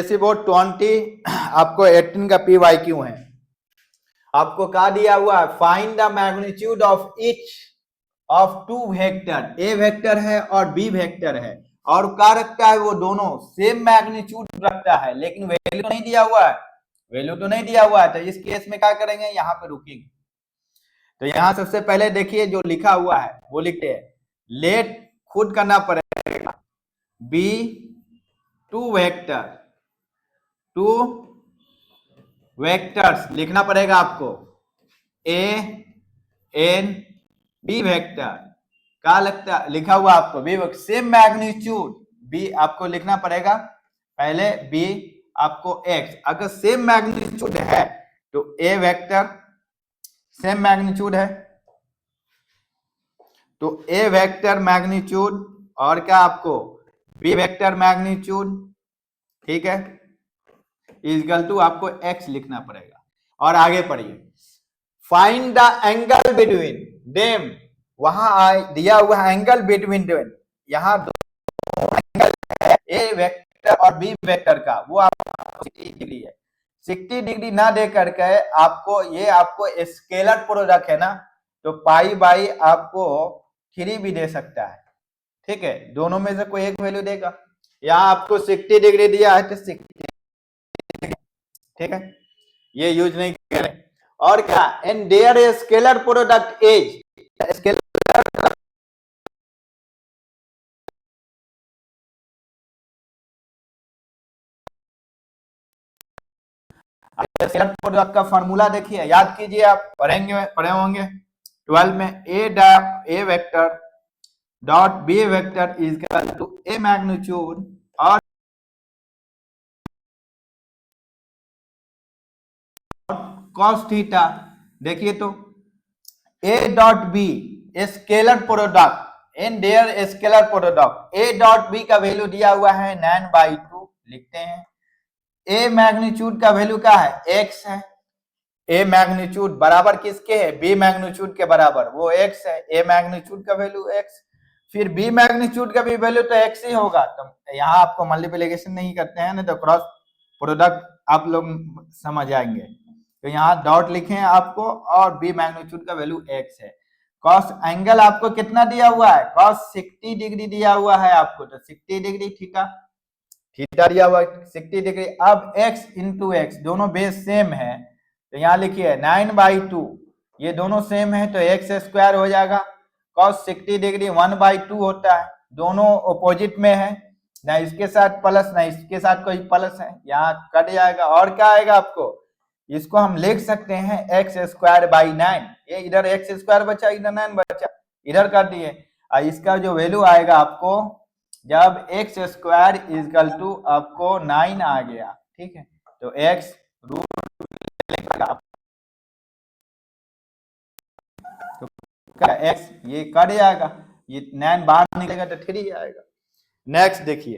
जैसे वो 20 आपको 18 का PYQ है। आपको क्या दिया हुआ है, find the magnitude of each of two vector, A vector है और बी वेक्टर है, और क्या रखता है, वो दोनों सेम मैग्नीट्यूड रखता है, लेकिन वैल्यू तो नहीं दिया हुआ है, वैल्यू तो नहीं दिया हुआ है। तो इस केस में क्या करेंगे, यहाँ पे रुकेंगे। तो यहाँ सबसे पहले देखिए जो लिखा हुआ है वो लिखते हैं, लेट खुद करना पड़ेगा, B two vector, two vectors लिखना पड़ेगा आपको, ए एन बी वेक्टर, क्या लगता लिखा हुआ आपको, बी सेम मैग्नीट्यूड, बी आपको लिखना पड़ेगा पहले, बी आपको एक्स, अगर सेम मैग्नीट्यूड है तो ए वेक्टर सेम मैग्नीट्यूड है, तो ए वेक्टर मैग्नीट्यूड और क्या आपको बी वेक्टर मैग्नीट्यूड, ठीक है, इक्वल टू आपको एक्स लिखना पड़ेगा। और आगे पढ़िए, find the angle between them, वहां दिया हुआ है एंगल बिटवीन देम, यहाँ दो एंगल है ए वेक्टर और बी वेक्टर का, वो आपको 60 डिग्री है। 60 डिग्री ना दे करके आपको ये आपको स्केलर प्रोडक्ट है ना, तो पाई बाई आपको 3 भी दे सकता है, ठीक है, दोनों में से कोई एक वैल्यू देगा। यहाँ आपको 60 डिग्री दिया है तो 60, ठीक है, ये यूज नहीं करें। और क्या, and there a scalar product is, scalar product का फॉर्मूला देखिए, याद कीजिए, आप पढ़े होंगे 12 में, A vector dot B vector is equal to A magnitude और कॉस थीटा। देखिए तो A dot B scalar product in there scalar product, A dot B का वैल्यू दिया हुआ है 9/2 लिखते हैं, ए मैग्नीट्यूड का वैल्यू क्या है, एक्स है, ए मैग्नीट्यूड बराबर किसके है, बी मैग्नीट्यूड के बराबर, वो एक्स है, ए मैग्नीट्यूड का वैल्यू एक्स, फिर बी मैग्नीट्यूड का भी वैल्यू तो एक्स ही होगा। तो यहाँ आपको मल्टीप्लिकेशन नहीं करते हैं ना, तो क्रॉस प्रोडक्ट आप लोग समझ आएंगे। तो यहाँ डॉट लिखे हैं आपको, और बी मैग्नीट्यूड का वैल्यू एक्स है। कॉस एंगल आपको कितना दिया हुआ है, कॉस 60 डिग्री दिया हुआ है आपको, तो 60 डिग्री थीटा, थीटा दिया हुआ 60 डिग्री। अब x इंटू एक्स, दोनों बेस सेम है, तो यहाँ लिखिए 9/2, ये दोनों सेम है तो एक्स स्क्वायर हो जाएगा, कॉस 60 डिग्री 1/2 होता है, दोनों ऑपोजिट में है, ना इसके साथ प्लस ना इसके साथ कोई प्लस है, यहाँ कट जाएगा। और क्या आएगा आपको, इसको हम लिख सकते हैं एक्स स्क्वायर बाई 9, ये इधर एक्स स्क्वायर बचा, इधर 9 बचा, इधर कर दिए। और इसका जो वैल्यू आएगा आपको, जब एक्स स्क्वायर इजकल टू आपको 9 आ गया, ठीक है, तो एक्स रूट तो एक्स ये कट जाएगा, ये 9 बाहर निकलेगा तो 3 आएगा। नेक्स्ट देखिए,